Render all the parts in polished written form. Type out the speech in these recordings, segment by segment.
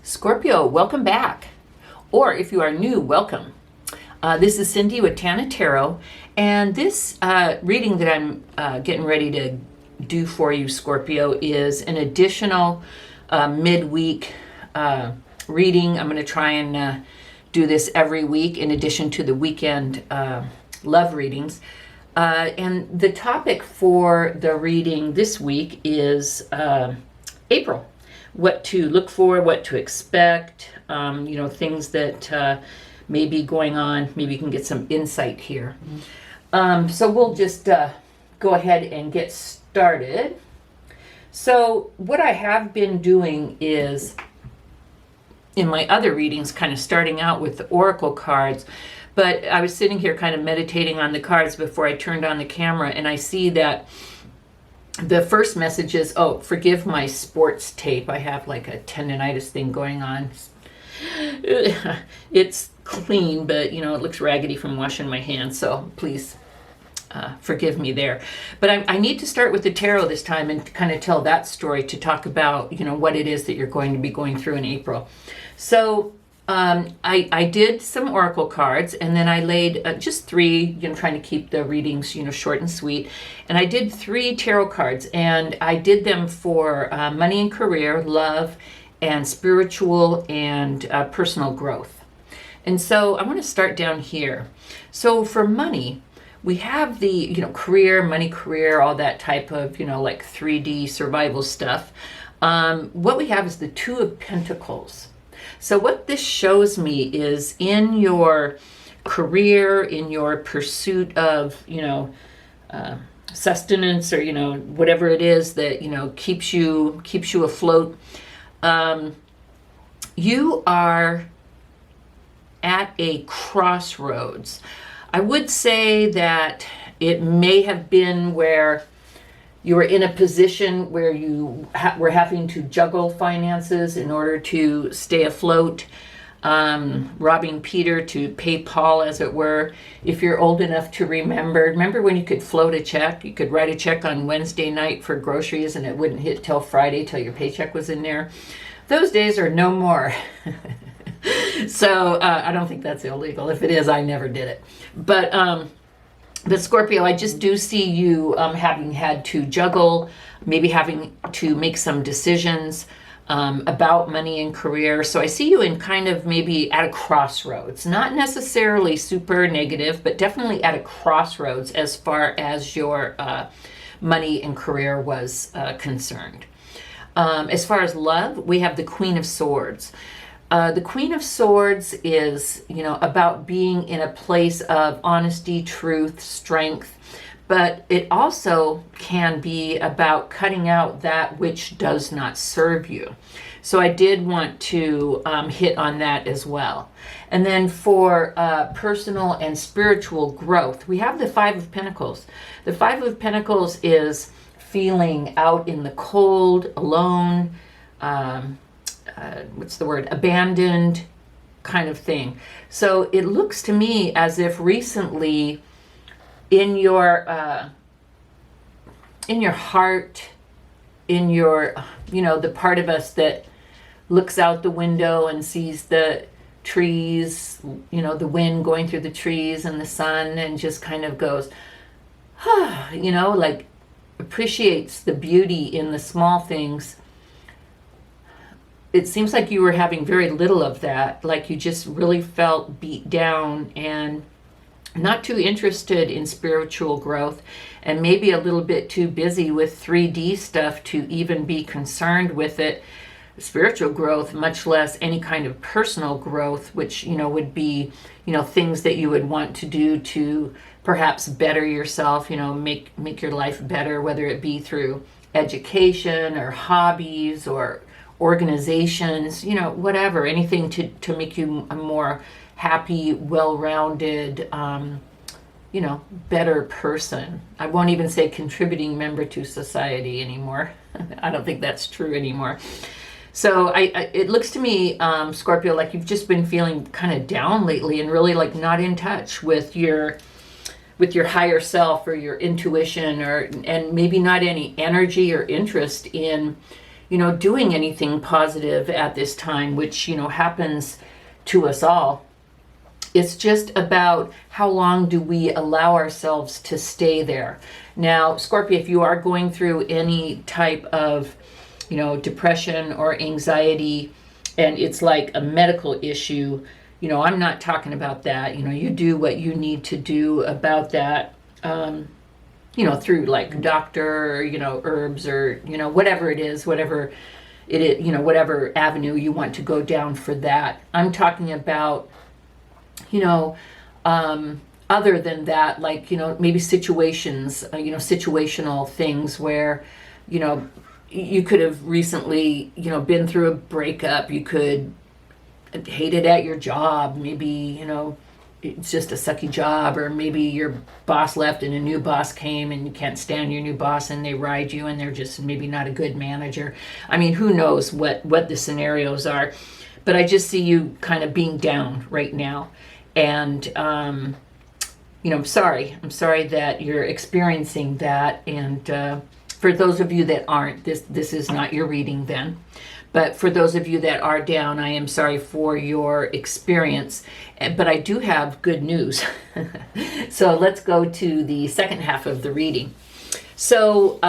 Scorpio, welcome back. Or if you are new, welcome. This is Cindy with Tana Tarot, and this reading that I'm getting ready to do for you, Scorpio, is an additional midweek reading. I'm going to try and do this every week in addition to the weekend love readings. And the topic for the reading this week is April. What to look for, what to expect, things that may be going on. Maybe you can get some insight here. So we'll just go ahead and get started. So what I have been doing is, in my other readings, kind of starting out with the oracle cards, but I was sitting here kind of meditating on the cards before I turned on the camera, and I see that the first message is, oh, forgive my sports tape. I have like a tendonitis thing going on. It's clean, but it looks raggedy from washing my hands, so please forgive me there. But I need to start with the tarot this time and kind of tell that story to talk about, what it is that you're going to be going through in April. So I did some oracle cards, and then I laid just three, trying to keep the readings, short and sweet. And I did 3 tarot cards, and I did them for money and career, love, and spiritual and personal growth. And so I want to start down here. So for money, we have the, career, money, career, all that type of, like 3D survival stuff. What we have is the 2 of Pentacles. So what this shows me is in your career, in your pursuit of, sustenance, or, whatever it is that, keeps you afloat, you are at a crossroads. I would say that it may have been where you were in a position where you were having to juggle finances in order to stay afloat, robbing Peter to pay Paul, as it were. If you're old enough to remember when you could float a check? You could write a check on Wednesday night for groceries and it wouldn't hit till Friday till your paycheck was in there. Those days are no more. So I don't think that's illegal. If it is, I never did it. But Scorpio, I just do see you having had to juggle, maybe having to make some decisions about money and career. So I see you in kind of maybe at a crossroads, not necessarily super negative, but definitely at a crossroads as far as your money and career was concerned. As far as love, we have the Queen of Swords. The Queen of Swords is, about being in a place of honesty, truth, strength, but it also can be about cutting out that which does not serve you. So I did want to hit on that as well. And then for personal and spiritual growth, we have the 5 of Pentacles. The 5 of Pentacles is feeling out in the cold, alone, abandoned kind of thing. So it looks to me as if recently in your heart, in your, the part of us that looks out the window and sees the trees, the wind going through the trees and the sun, and just kind of goes, like appreciates the beauty in the small things. It seems like you were having very little of that, like you just really felt beat down and not too interested in spiritual growth, and maybe a little bit too busy with 3D stuff to even be concerned with it. Spiritual growth, much less any kind of personal growth, which, would be, things that you would want to do to perhaps better yourself, make your life better, whether it be through education or hobbies or organizations, whatever, anything to make you a more happy, well-rounded, better person. I won't even say contributing member to society anymore. I don't think that's true anymore. So it looks to me, Scorpio, like you've just been feeling kind of down lately and really like not in touch with your higher self or your intuition, and maybe not any energy or interest in doing anything positive at this time, which, happens to us all. It's just about how long do we allow ourselves to stay there. Now, Scorpio, if you are going through any type of, depression or anxiety, and it's like a medical issue, I'm not talking about that. You do what you need to do about that, through like doctor, herbs, or, whatever it is, whatever avenue you want to go down for that. I'm talking about, other than that, like, maybe situations, situational things where, you could have recently, been through a breakup. You could hate it at your job. Maybe, it's just a sucky job, or maybe your boss left and a new boss came and you can't stand your new boss and they ride you and they're just maybe not a good manager. I mean, who knows what the scenarios are, but I just see you kind of being down right now. And, I'm sorry that you're experiencing that. And, for those of you that aren't, this is not your reading then. But for those of you that are down, I am sorry for your experience. But I do have good news. So let's go to the second half of the reading. So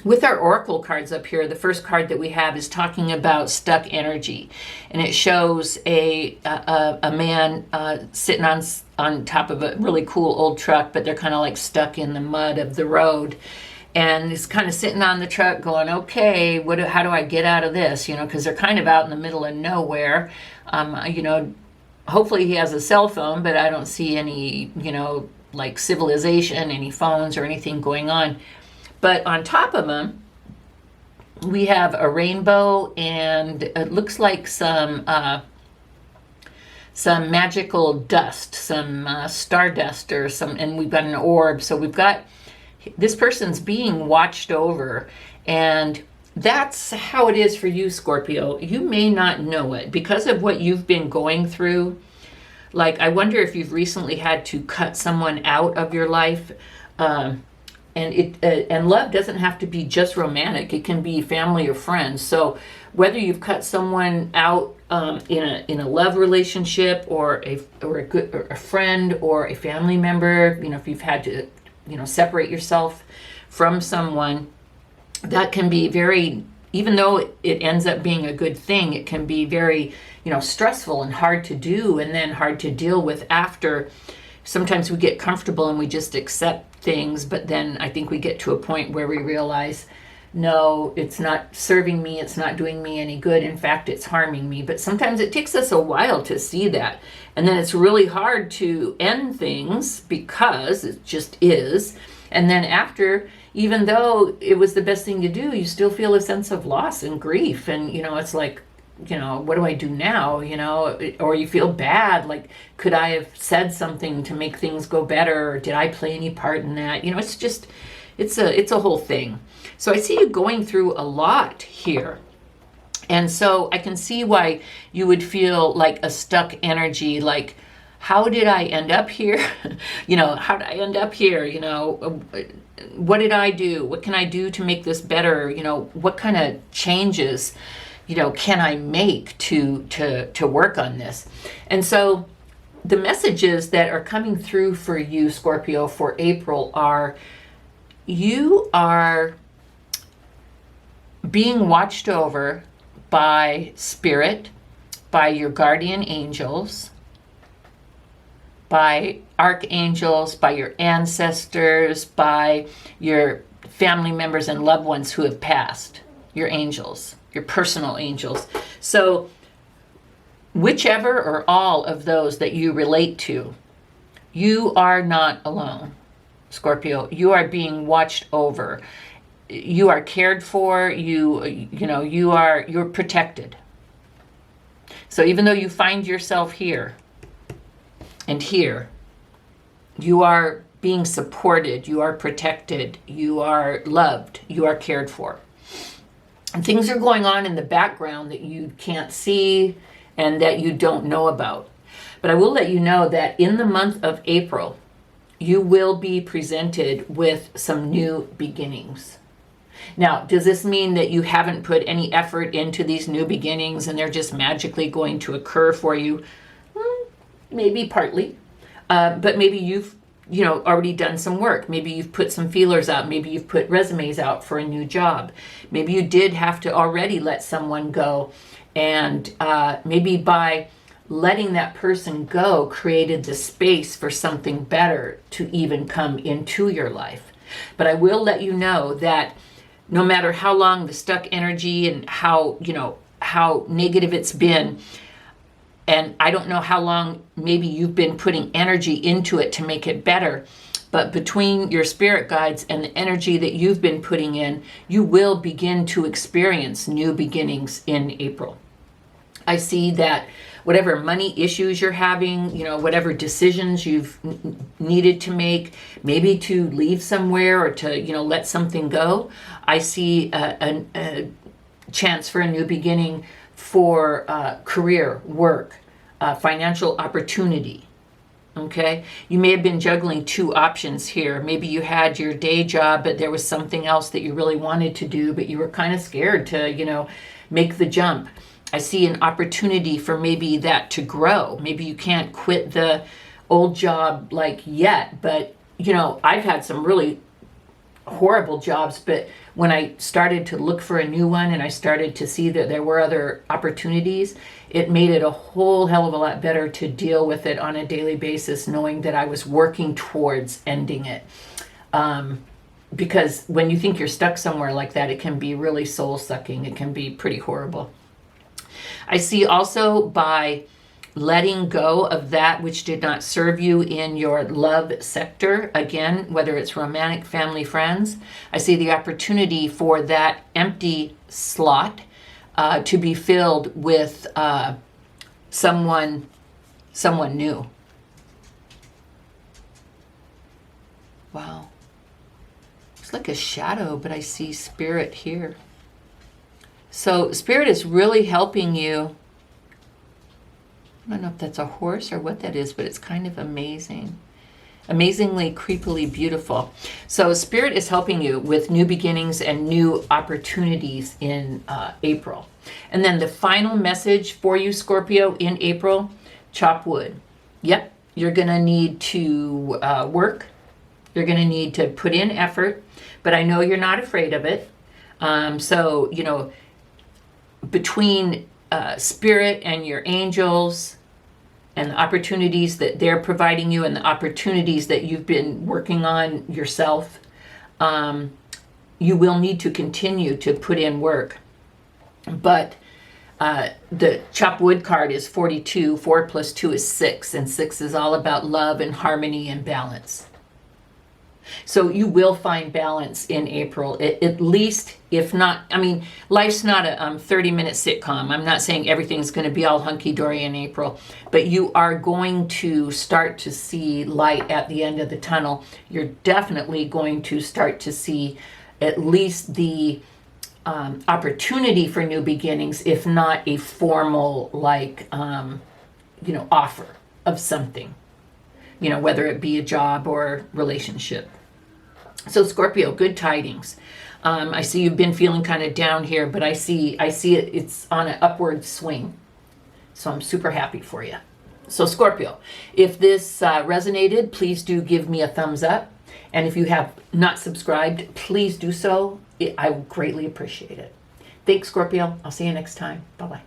with our oracle cards up here, the first card that we have is talking about stuck energy. And it shows a man sitting on top of a really cool old truck, but they're kind of like stuck in the mud of the road. And he's kind of sitting on the truck going, okay, how do I get out of this? Because they're kind of out in the middle of nowhere. Hopefully he has a cell phone, but I don't see any, like civilization, any phones or anything going on. But on top of him, we have a rainbow, and it looks like some magical dust, some stardust or some, and we've got an orb. So we've got, this person's being watched over, and that's how it is for you, Scorpio. You may not know it because of what you've been going through. Like, I wonder if you've recently had to cut someone out of your life. And love doesn't have to be just romantic. It can be family or friends. So whether you've cut someone out in a love relationship, or a friend or a family member, if you've had to separate yourself from someone, that can be very, even though it ends up being a good thing, it can be very, stressful and hard to do, and then hard to deal with after. Sometimes we get comfortable and we just accept things, but then I think we get to a point where we realize, no, it's not serving me, it's not doing me any good. In fact, it's harming me. But sometimes it takes us a while to see that. And then it's really hard to end things because it just is. And then after, even though it was the best thing to do, you still feel a sense of loss and grief. And, it's like, what do I do now? Or you feel bad. Like, could I have said something to make things go better? Or did I play any part in that? It's just, it's a whole thing. So I see you going through a lot here. And so I can see why you would feel like a stuck energy, like, how did I end up here? How did I end up here? What did I do? What can I do to make this better? What kind of changes, can I make to work on this? And so the messages that are coming through for you, Scorpio, for April are, you are being watched over by spirit, by your guardian angels, by archangels, by your ancestors, by your family members and loved ones who have passed, your angels, your personal angels. So whichever or all of those that you relate to, you are not alone, Scorpio. You are being watched over. You are cared for. You're protected. So even though you find yourself here and here, you are being supported. You are protected. You are loved. You are cared for. And things are going on in the background that you can't see and that you don't know about. But I will let you know that in the month of April, you will be presented with some new beginnings. Now, does this mean that you haven't put any effort into these new beginnings and they're just magically going to occur for you? Maybe partly, but maybe you've already done some work. Maybe you've put some feelers out. Maybe you've put resumes out for a new job. Maybe you did have to already let someone go, and maybe by letting that person go created the space for something better to even come into your life. But I will let you know that no matter how long the stuck energy and how negative it's been, and I don't know how long maybe you've been putting energy into it to make it better, but between your spirit guides and the energy that you've been putting in, you will begin to experience new beginnings in April. I see that whatever money issues you're having, whatever decisions you've needed to make, maybe to leave somewhere or to, let something go, I see a chance for a new beginning for career, work, financial opportunity. Okay, you may have been juggling two options here. Maybe you had your day job, but there was something else that you really wanted to do, but you were kind of scared to, make the jump. I see an opportunity for maybe that to grow. Maybe you can't quit the old job yet, but I've had some really horrible jobs, but when I started to look for a new one and I started to see that there were other opportunities, it made it a whole hell of a lot better to deal with it on a daily basis, knowing that I was working towards ending it. Because when you think you're stuck somewhere like that, it can be really soul-sucking. It can be pretty horrible. I see also by letting go of that which did not serve you in your love sector, again, whether it's romantic, family, friends, I see the opportunity for that empty slot to be filled with someone new. Wow. It's like a shadow, but I see spirit here. So spirit is really helping you. I don't know if that's a horse or what that is, but it's kind of amazing. Amazingly, creepily beautiful. So spirit is helping you with new beginnings and new opportunities in April. And then the final message for you, Scorpio, in April, chop wood. Yep, you're going to need to work. You're going to need to put in effort, but I know you're not afraid of it. So, between spirit and your angels and the opportunities that they're providing you and the opportunities that you've been working on yourself, you will need to continue to put in work. But the chop wood card is 42. 4 plus 2 is 6. And 6 is all about love and harmony and balance. So you will find balance in April, at least, if not, life's not a 30-minute sitcom. I'm not saying everything's going to be all hunky-dory in April, but you are going to start to see light at the end of the tunnel. You're definitely going to start to see at least the opportunity for new beginnings, if not a formal, offer of something, whether it be a job or relationship. So Scorpio, good tidings. I see you've been feeling kind of down here, but I see it's on an upward swing. So I'm super happy for you. So Scorpio, if this resonated, please do give me a thumbs up. And if you have not subscribed, please do so. I would greatly appreciate it. Thanks, Scorpio. I'll see you next time. Bye-bye.